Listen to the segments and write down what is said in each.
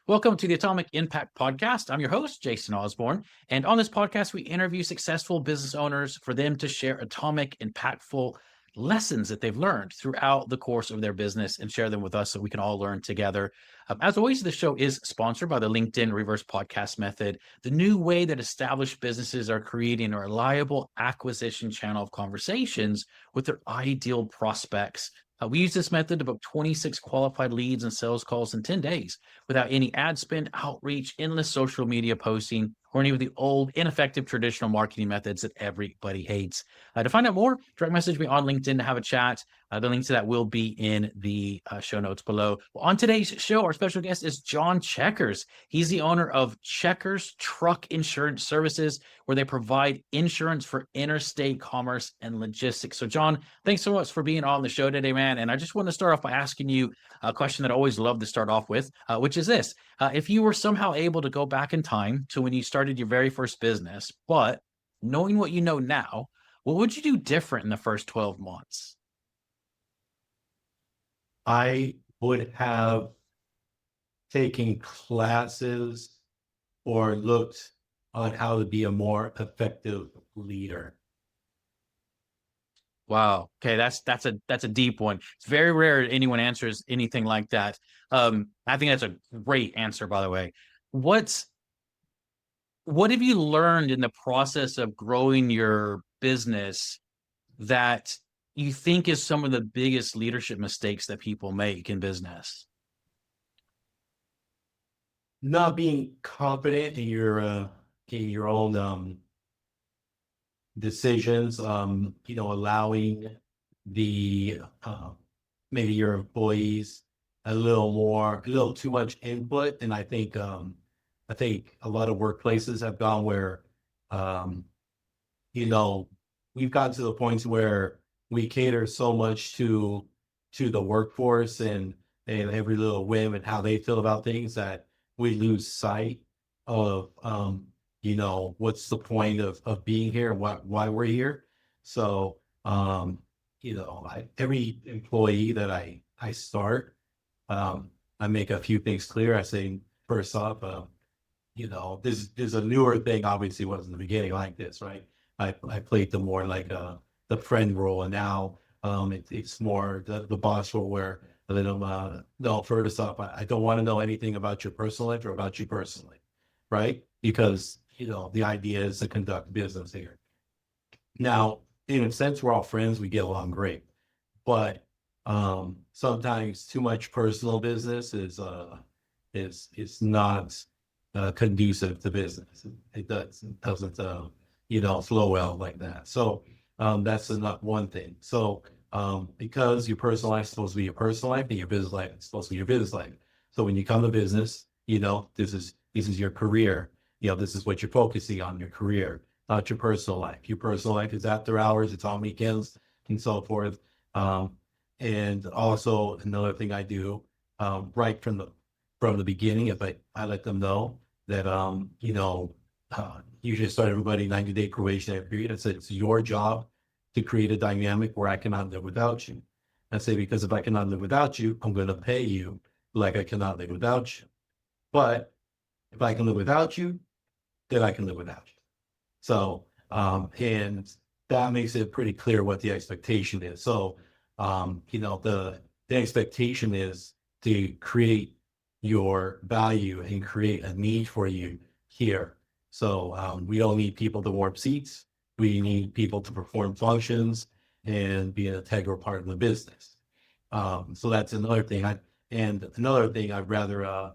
Welcome to the Atomic Impact Podcast. I'm your host, Jason Osborn. And on this podcast, we interview successful business owners for them to share atomic, impactful lessons that they've learned throughout the course of their business and share them with us so we can all learn together. As always, the show is sponsored by the LinkedIn Reverse Podcast Method, the new way that established businesses are creating a reliable acquisition channel of conversations with their ideal prospects. We use this method to book 26 qualified leads and sales calls in 10 days without any ad spend, outreach, endless social media posting, or any of the old, ineffective traditional marketing methods that everybody hates. To find out more, direct message me on LinkedIn to have a chat. The link to that will be in the show notes below. Well, on today's show, our special guest is John Checkers. He's the owner of Checkers Truck Insurance Services, where they provide insurance for interstate commerce and logistics. So, John, thanks so much for being on the show today, man. And I just want to start off by asking you a question that I always love to start off with, which is this. If you were somehow able to go back in time to when you started your very first business, but knowing what you know now, what would you do different in the first 12 months? I would have taken classes or looked on how to be a more effective leader. Wow. Okay, that's a deep one. It's very rare anyone answers anything like that. I think that's a great answer, by the way. What's what have you learned in the process of growing your business that you think is some of the biggest leadership mistakes that people make in business? Not being confident in your own decisions, allowing the maybe your employees a little too much input. And I think a lot of workplaces have gone where um, you know, we've gotten to the point where we cater so much to the workforce and every little whim and how they feel about things that we lose sight of what's the point of being here and why we're here. So every employee that I start, I make a few things clear. I say first off, this is a newer thing. Obviously, wasn't in the beginning like this, right? I played the more like the friend role, and now it's more the boss role where they don't no, first off, I don't want to know anything about your personal life or about you personally, right? Because the idea is to conduct business here. Now, in a sense, we're all friends, we get along great, but sometimes too much personal business is not conducive to business. It doesn't flow well like that. So that's not one thing. So because your personal life is supposed to be your personal life and your business life is supposed to be your business life. So when you come to business, this is your career. This is what you're focusing on, your career, not your personal life. Your personal life is after hours, it's on weekends and so forth. And also another thing I do right from the beginning, if I let them know that usually start everybody 90-day probationary period. I said it's your job to create a dynamic where I cannot live without you. I say because if I cannot live without you, I'm going to pay you like I cannot live without you. But if I can live without you, then I can live without you. So and that makes it pretty clear what the expectation is. So the expectation is to create your value and create a need for you here. So we don't need people to warm seats. We need people to perform functions and be an integral part of the business. So that's another thing. I'd rather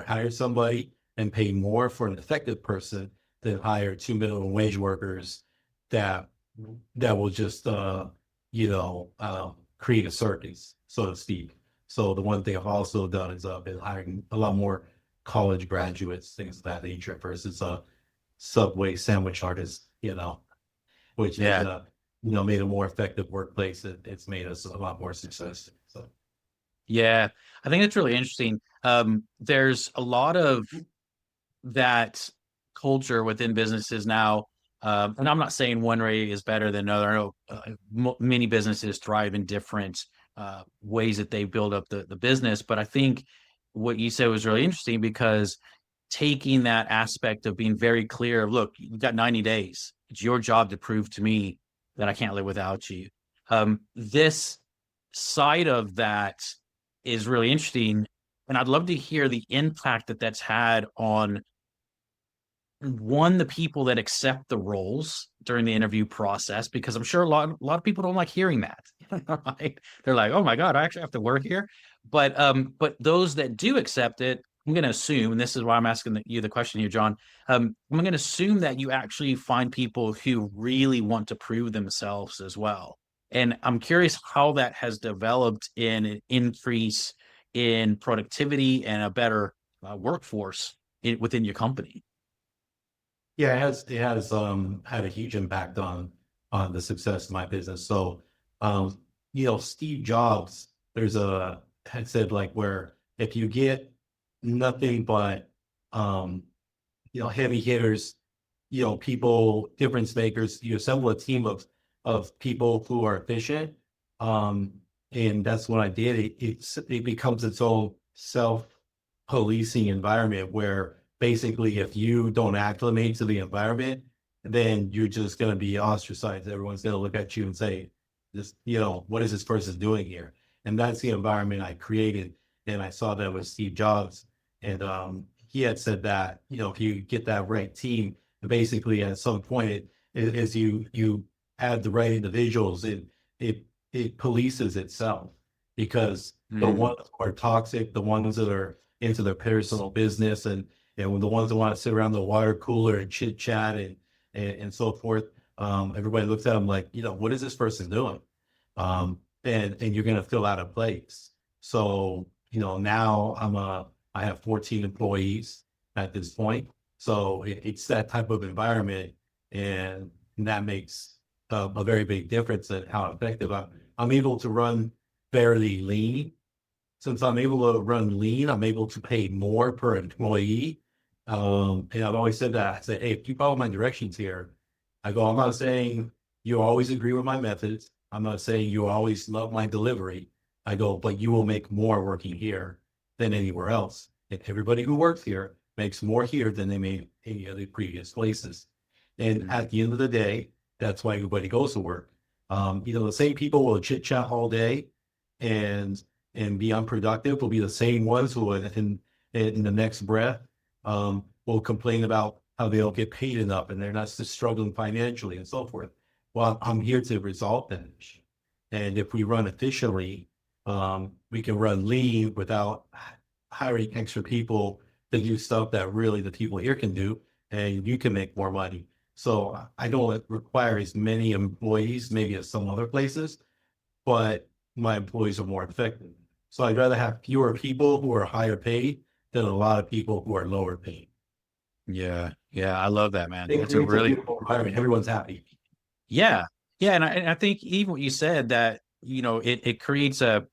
hire somebody and pay more for an effective person than hire two minimum wage workers that will just create a circus, so to speak. So the one thing I've also done is been hiring a lot more college graduates, things of that nature, versus Subway sandwich artists, which Yeah. has made a more effective workplace. It's made us a lot more successful. So Yeah. I think it's really interesting. There's a lot of that culture within businesses now. And I'm not saying one way is better than another. I know many businesses thrive in different ways that they build up the business. But I think what you said was really interesting because taking that aspect of being very clear, look, you've got 90 days. It's your job to prove to me that I can't live without you. This side of that is really interesting. And I'd love to hear the impact that that's had on one, the people that accept the roles during the interview process, because I'm sure a lot of people don't like hearing that. Right? They're like, oh my God, I actually have to work here. But those that do accept it, I'm going to assume, and this is why I'm asking you the question here, John. I'm going to assume that you actually find people who really want to prove themselves as well. And I'm curious how that has developed in an increase in productivity and a better workforce within your company. Yeah, it has had a huge impact on the success of my business. So um, Steve Jobs, there's a had said like where if you get nothing but um heavy hitters, people, difference makers, you assemble a team of people who are efficient. Um, and that's what I did. It becomes its own self-policing environment where basically if you don't acclimate to the environment, then you're just going to be ostracized. Everyone's going to look at you and say, this, what is this person doing here? And that's the environment I created. And I saw that with Steve Jobs. And he had said that, if you get that right team, basically at some point, as you add the right individuals, it it polices itself because the Mm. ones who are toxic, the ones that are into their personal business, and the ones that want to sit around the water cooler and chit chat and so forth, everybody looks at them like, what is this person doing? And you're going to fill out a place. So, now I have 14 employees at this point. So it's that type of environment, and that makes a very big difference in how effective I'm able to run fairly lean. Since I'm able to run lean, I'm able to pay more per employee. And I've always said that. I say, hey, if you follow my directions here, I go, I'm not saying you always agree with my methods. I'm not saying you always love my delivery. I go, but you will make more working here than anywhere else. And everybody who works here makes more here than they made any other previous places. And Mm. at the end of the day, that's why everybody goes to work. The same people will chit chat all day and be unproductive will be the same ones who in the next breath will complain about how they don't get paid enough and they're not just struggling financially and so forth. Well, I'm here to resolve that issue. And if we run efficiently, we can run lean without hiring extra people to do stuff that really the people here can do, and you can make more money. So I don't require as many employees, maybe as some other places, but my employees are more effective. So I'd rather have fewer people who are higher paid than a lot of people who are lower paid. Yeah, yeah, I love that, man. It That's a creates a really, beautiful environment. Everyone's happy. yeah, yeah, and I think even what you said that it creates a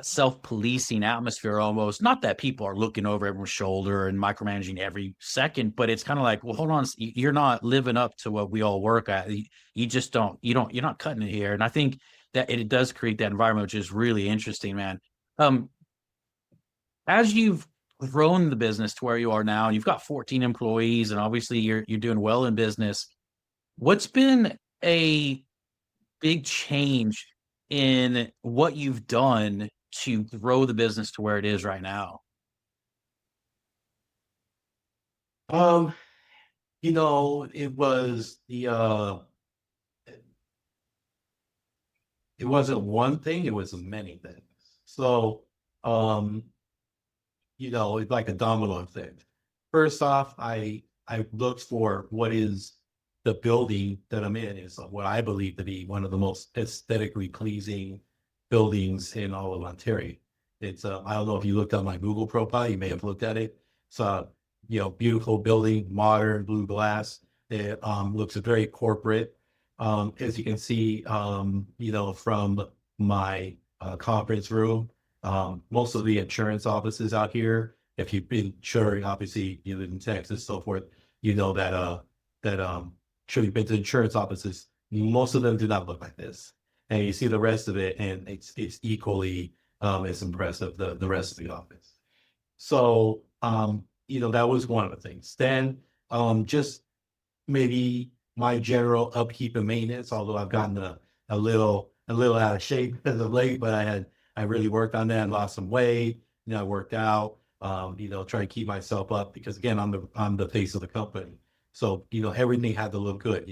self-policing atmosphere almost. Not that people are looking over everyone's shoulder and micromanaging every second, but it's kind of like, well, hold on, you're not living up to what we all work at. You just you're not cutting it here. And I think that it does create that environment, which is really interesting, man. Um, as you've grown the business to where you are now, and you've got 14 employees, and obviously you're doing well in business. What's been a big change in what you've done to grow the business to where it is right now? Um, it was it wasn't one thing, it was many things. So um it's like a domino effect. First off, I looked for what is the building that I'm in is what I believe to be one of the most aesthetically pleasing buildings in all of Ontario. It's I don't know if you looked at my Google profile, you may have looked at it. It's a beautiful building, modern blue glass. It looks very corporate. As you can see, from my conference room, most of the insurance offices out here, if you've been insuring, obviously you live in Texas, so forth, you know that sure you've been to insurance offices. Most of them do not look like this, and you see the rest of it, and it's equally as impressive the rest of the office. So, that was one of the things. Then, just maybe my general upkeep and maintenance, although I've gotten a little out of shape as of late, but I really worked on that, lost some weight, I worked out, try to keep myself up because again, I'm the face of the company. So, everything had to look good,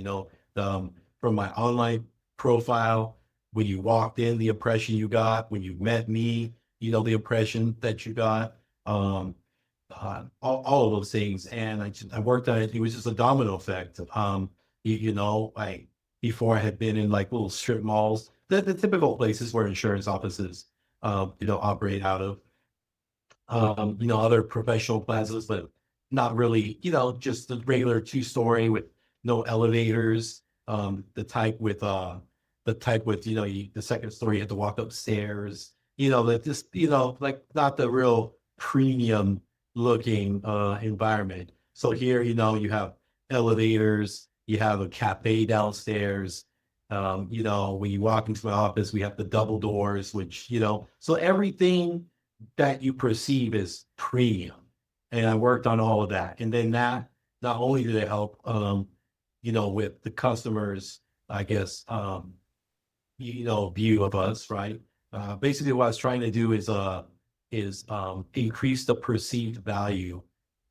from my online profile, when you walked in, the impression you got, when you met me, the impression that you got. All of those things. And I worked on it. It was just a domino effect. I before I had been in like little strip malls, the typical places where insurance offices, operate out of. Other professional plazas, but not really, just the regular two-story with no elevators. The type with, the second story, you had to walk upstairs, that just, like not the real premium looking environment. So here, you have elevators, you have a cafe downstairs. When you walk into my office, we have the double doors, which, so everything that you perceive as premium. And I worked on all of that. And then that not only did it help, with the customers, I guess, view of us, right? Basically what I was trying to do is increase the perceived value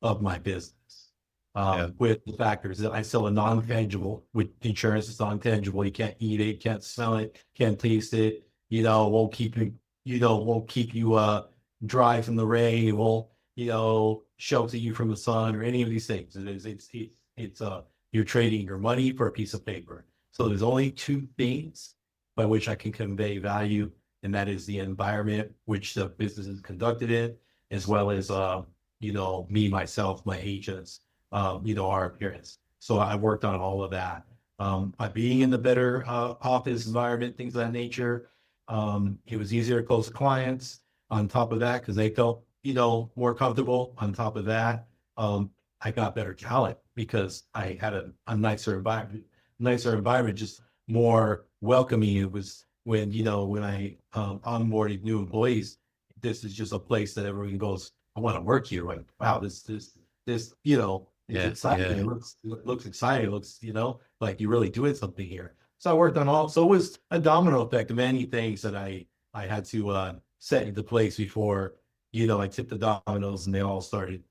of my business. Yeah. With the factors that I sell a non-tangible, with insurance, it's non-tangible. You can't eat it, can't smell it, can't taste it, won't keep you dry from the rain. It won't, shelter you from the sun or any of these things. You're trading your money for a piece of paper. So there's only two things by which I can convey value, and that is the environment which the business is conducted in, as well as me, myself, my agents, our appearance. So I worked on all of that. By being in the better office environment, things of that nature, it was easier to close clients. On top of that, because they felt, more comfortable. On top of that, I got better talent because I had a nicer environment, just more welcoming. It was when I onboarded new employees, this is just a place that everyone goes, I want to work here. Like, wow, this, it's Yeah. exciting. Yeah. It looks exciting. It looks, like you're really doing something here. So I worked on all, so it was a domino effect of many things that I had to set into place before, I tipped the dominoes and they all started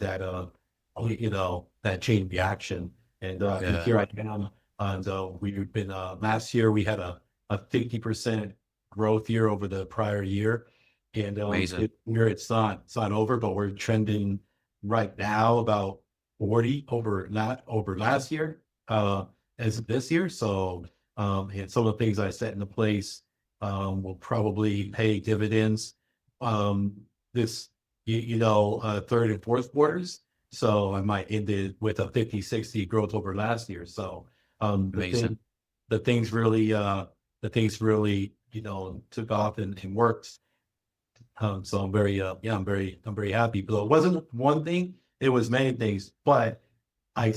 that chain reaction. And Yeah. here I am. And we've been, last year we had a 50% growth year over the prior year. And Amazing. it's not over, but we're trending right now about 40 over, not over last year, as of this year. So, and some of the things I set into place, will probably pay dividends, um, this, third and fourth quarters. So I might end it with a 50-60 growth over last year. So, um, the Amazing. thing, the things really, took off and worked. So I'm very happy. But it wasn't one thing; it was many things. But I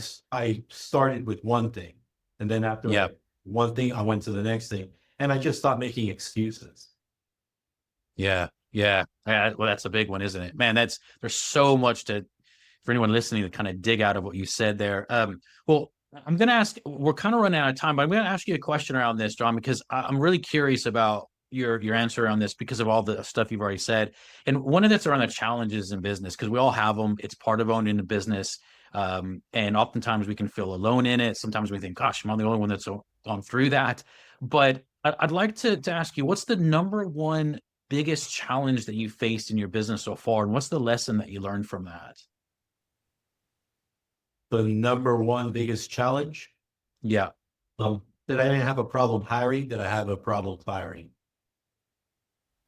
started with one thing, and then after Yeah. one thing, I went to the next thing, and I just stopped making excuses. Yeah. Yeah. Yeah. Well, that's a big one, isn't it? Man, there's so much to for anyone listening to kind of dig out of what you said there. Well, I'm going to ask, we're kind of running out of time, but I'm going to ask you a question around this, John, because I'm really curious about your answer on this because of all the stuff you've already said. And one of that's around the challenges in business, because we all have them. It's part of owning a business. And oftentimes we can feel alone in it. Sometimes we think, gosh, I'm the only one that's gone through that. But I'd like to ask you, what's the number one biggest challenge that you faced in your business so far? And what's the lesson that you learned from that? The number one biggest challenge, Yeah. that I didn't have a problem hiring, that I have a problem firing.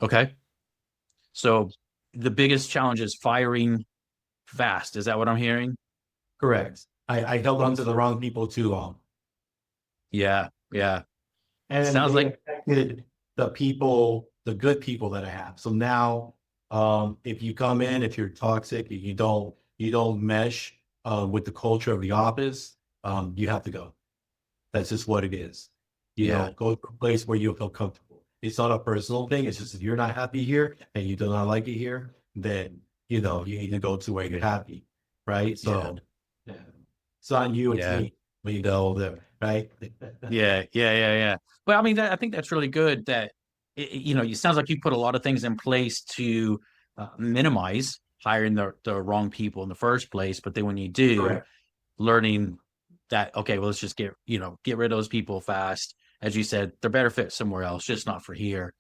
Okay. So the biggest challenge is firing fast. Is that what I'm hearing? Correct. I held on to the wrong people too long, Yeah. Yeah. and Sounds they like, affected the good people that I have. So now, if you come in, if you're toxic, if you don't mesh with the culture of the office, you have to go. That's just what it is. yeah. Go to a place where you feel comfortable. It's not a personal thing. It's just if you're not happy here and you do not like it here, then you need to go to where you're happy, right? Yeah. So yeah. It's on you, it's Yeah. me. The right. Yeah. But I mean, I think that's really good that, it sounds like you put a lot of things in place to minimize hiring the wrong people in the first place. But then when you do, Correct. learning that, okay, well, let's just get rid of those people fast. As you said, they're better fit somewhere else, just not for here.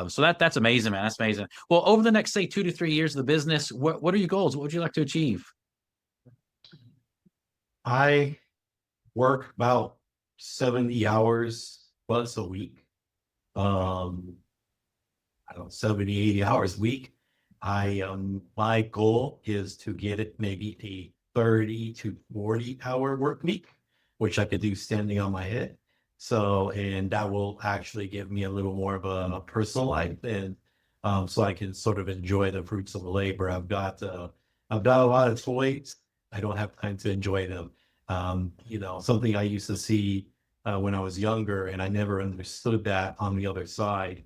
So that's amazing, man. That's amazing. Well, over the next, say, 2 to 3 years of the business, what are your goals? What would you like to achieve? I work about 70 hours plus a week. Um, I don't know, 70, 80 hours a week. My goal is to get it maybe a 30 to 40 hour work week, which I could do standing on my head. So, and that will actually give me a little more of a personal life, and so I can sort of enjoy the fruits of the labor. I've got a lot of toys. I don't have time to enjoy them. Something I used to see when I was younger, and I never understood that on the other side.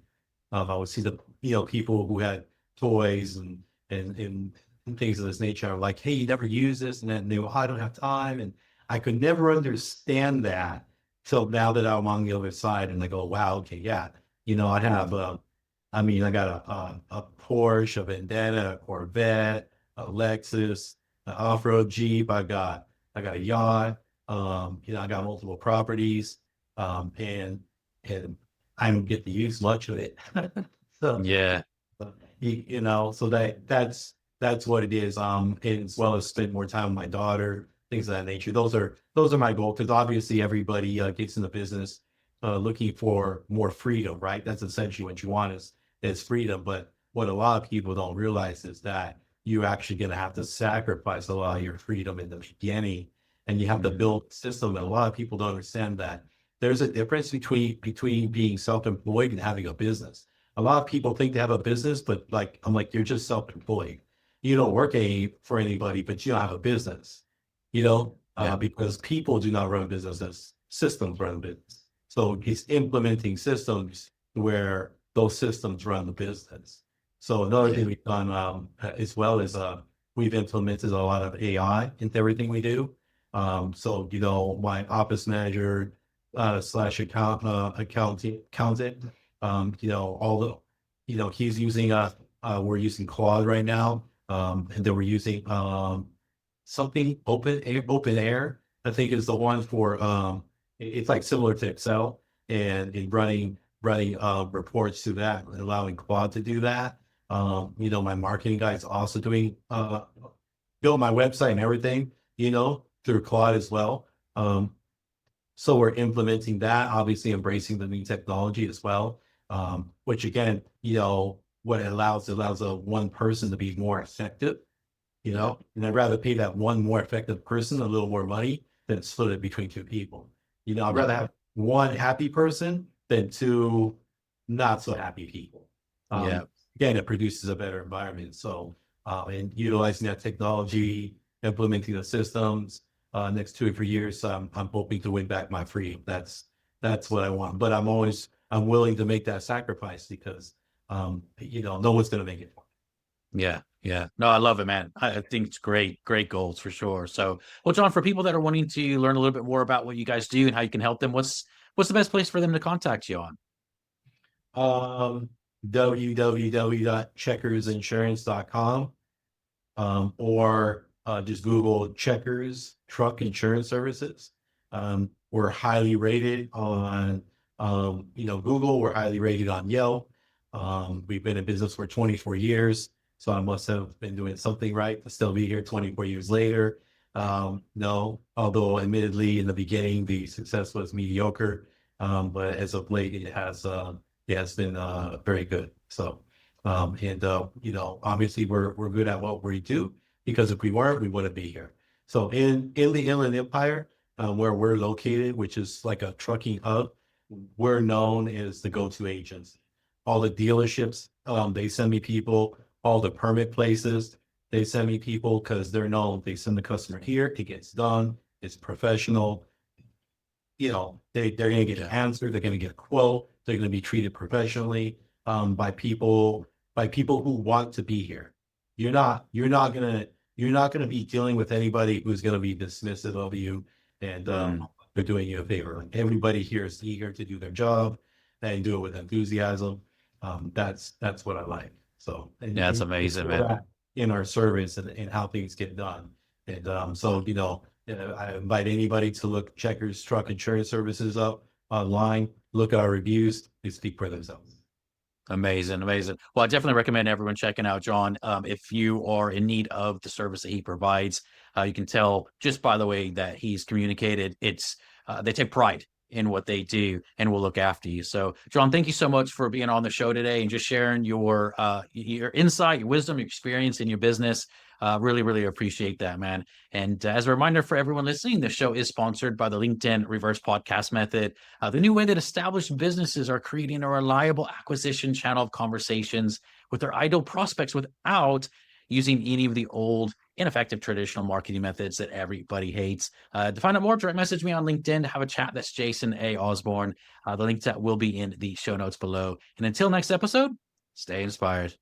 I would see the people who had toys and things of this nature. I'm like, hey, you never use this, and then they go, "Oh, I don't have time," and I could never understand that till now that I'm on the other side, and I go, wow, okay, yeah, I have I got a Porsche, a Vendetta, a Corvette, a Lexus, an off-road Jeep. I got a yacht. I got multiple properties, and I don't get to use much of it. So, Yeah. so that's what it is. And as well as spend more time with my daughter, things of that nature. Those are my goals, because obviously everybody gets in the business looking for more freedom, right? That's essentially what you want is freedom. But what a lot of people don't realize is that you're actually going to have to sacrifice a lot of your freedom in the beginning, and you have to build a system. And a lot of people don't understand that there's a difference between being self-employed and having a business. A lot of people think they have a business, but I'm like, you're just self-employed. You don't work for anybody, but you don't have a business, Yeah. because people do not run businesses, systems run business. So he's implementing systems where those systems run the business. So another Yeah. thing we've done as well is we've implemented a lot of AI into everything we do. So my office manager slash accountant, all the, he's using we're using Claude right now, and then we're using something open air. I think is the one for it's like similar to Excel, and in running reports to that, and allowing Claude to do that. My marketing guy is also doing build my website and everything, through Claude as well. So we're implementing that, obviously embracing the new technology as well, which again, what it allows a one person to be more effective, Yeah. and I'd rather pay that one more effective person a little more money than split it between two people. I'd Yeah. rather have one happy person than two not so happy people. Yeah. Again, it produces a better environment. So, and utilizing that technology, implementing the systems, next 2 or 3 years, I'm hoping to win back my freedom. That's what I want. But I'm willing to make that sacrifice because, no one's going to make it. Yeah. No, I love it, man. I think it's great goals for sure. So, well, John, for people that are wanting to learn a little bit more about what you guys do and how you can help them, what's the best place for them to contact you on? Um, www.checkersinsurance.com, or just Google Checkers Truck Insurance Services. We're highly rated on, Google. We're highly rated on Yelp. We've been in business for 24 years, so I must have been doing something right to still be here 24 years later. No, although admittedly in the beginning the success was mediocre, but as of late it has been very good. So, and obviously we're good at what we do, because if we weren't, we wouldn't be here. So in the Inland Empire, where we're located, which is like a trucking hub, we're known as the go-to agents. All the dealerships, they send me people. All the permit places, they send me people because they're known. They send the customer here, it gets done, it's professional. They're going to get an Yeah. answer. They're going to get a quote. They're going to be treated professionally by people who want to be here. you're not gonna be dealing with anybody who's gonna be dismissive of you and they're doing you a favor. Like everybody here is eager to do their job and do it with enthusiasm. That's what I like. So Yeah, that's and we amazing, feel man. that in our service and how things get done. And so I invite anybody to look Checkers Truck Insurance Services up online, look at our reviews, they speak for themselves. Amazing, amazing. Well, I definitely recommend everyone checking out John. If you are in need of the service that he provides, you can tell just by the way that he's communicated. It's they take pride in what they do and will look after you. So, John, thank you so much for being on the show today and just sharing your insight, your wisdom, your experience in your business. Really, really appreciate that, man. And as a reminder for everyone listening, the show is sponsored by the LinkedIn Reverse Podcast Method, the new way that established businesses are creating a reliable acquisition channel of conversations with their ideal prospects without using any of the old, ineffective traditional marketing methods that everybody hates. To find out more, direct message me on LinkedIn to have a chat. That's Jason A. Osborn. The link to that will be in the show notes below. And until next episode, stay inspired.